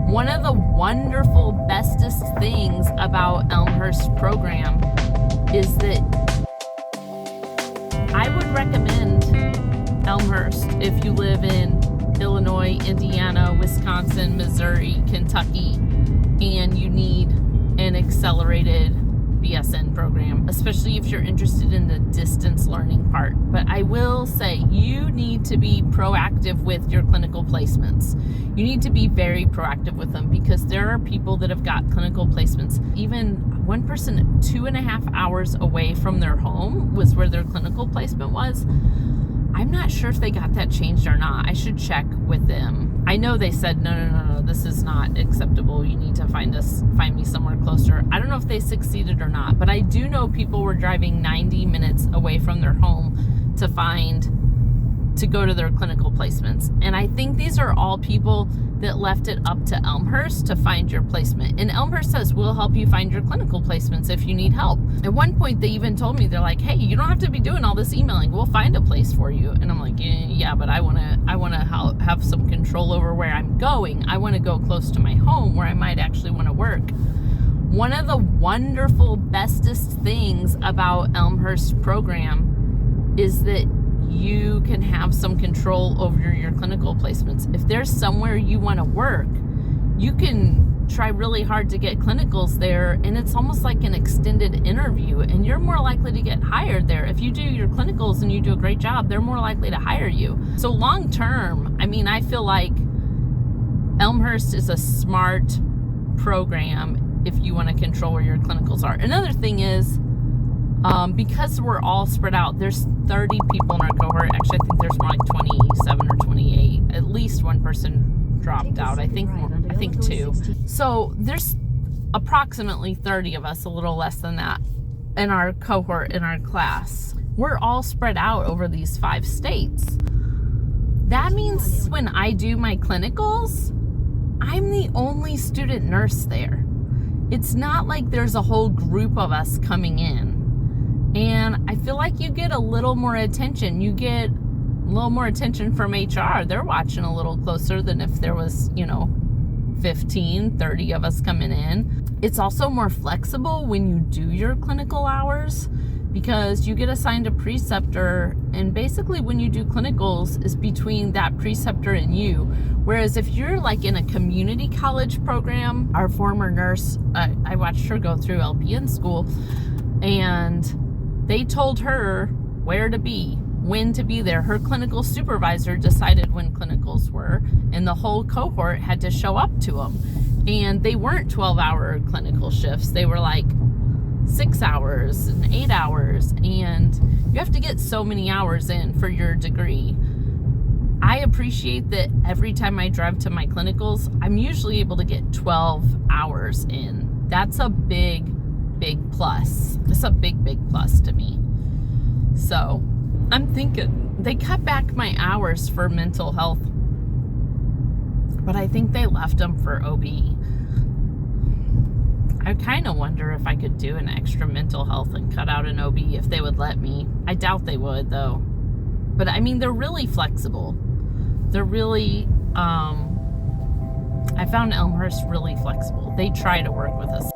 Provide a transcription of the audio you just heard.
One of the wonderful, bestest things about Elmhurst program is that I would recommend Elmhurst if you live in Illinois, Indiana, Wisconsin, Missouri, Kentucky, and you need an accelerated BSN program, especially if you're interested in the distance learning part. But I will say you need to be proactive with your clinical placements. You need to be very proactive with them because there are people that have got clinical placements. Even one person 2.5 hours away from their home was where their clinical placement was. I'm not sure if they got that changed or not. I should check with them. I know they said, no, this is not acceptable. You need to find me somewhere closer. I don't know if they succeeded or not, but I do know people were driving 90 minutes away from their home to go to their clinical placements. And I think these are all people that left it up to Elmhurst to find your placement. And Elmhurst says, we'll help you find your clinical placements if you need help. At one point, they even told me, they're like, hey, you don't have to be doing all this emailing. We'll find a place for you. And I'm like, yeah, but I want to have some control over where I'm going. I want to go close to my home where I might actually want to work. One of the wonderful, bestest things about Elmhurst program is that you can have some control over your clinical placements. If there's somewhere you want to work, you can try really hard to get clinicals there, and it's almost like an extended interview, and you're more likely to get hired there. If you do your clinicals and you do a great job, they're more likely to hire you. So long term, I feel like Elmhurst is a smart program if you want to control where your clinicals are. Another thing is, because we're all spread out, there's 30 people in our cohort. Actually, I think there's more like 27 or 28. At least one person dropped out. I think 2. So there's approximately 30 of us, a little less than that, in our cohort, in our class. We're all spread out over these 5 states. That means when I do my clinicals, I'm the only student nurse there. It's not like there's a whole group of us coming in. And I feel like you get a little more attention. You get a little more attention from HR. They're watching a little closer than if there was, 15, 30 of us coming in. It's also more flexible when you do your clinical hours because you get assigned a preceptor, and basically when you do clinicals is between that preceptor and you. Whereas if you're like in a community college program, our former nurse, I watched her go through LPN school, and they told her where to be, when to be there. Her clinical supervisor decided when clinicals were, and the whole cohort had to show up to them. And they weren't 12-hour clinical shifts. They were like 6 hours and 8 hours, and you have to get so many hours in for your degree. I appreciate that every time I drive to my clinicals, I'm usually able to get 12 hours in. That's a big plus. It's a big plus to me. So I'm thinking they cut back my hours for mental health, but I think they left them for OB. I kind of wonder if I could do an extra mental health and cut out an OB if they would let me. I doubt they would though. But they're really flexible. They're really, I found Elmhurst really flexible. They try to work with us.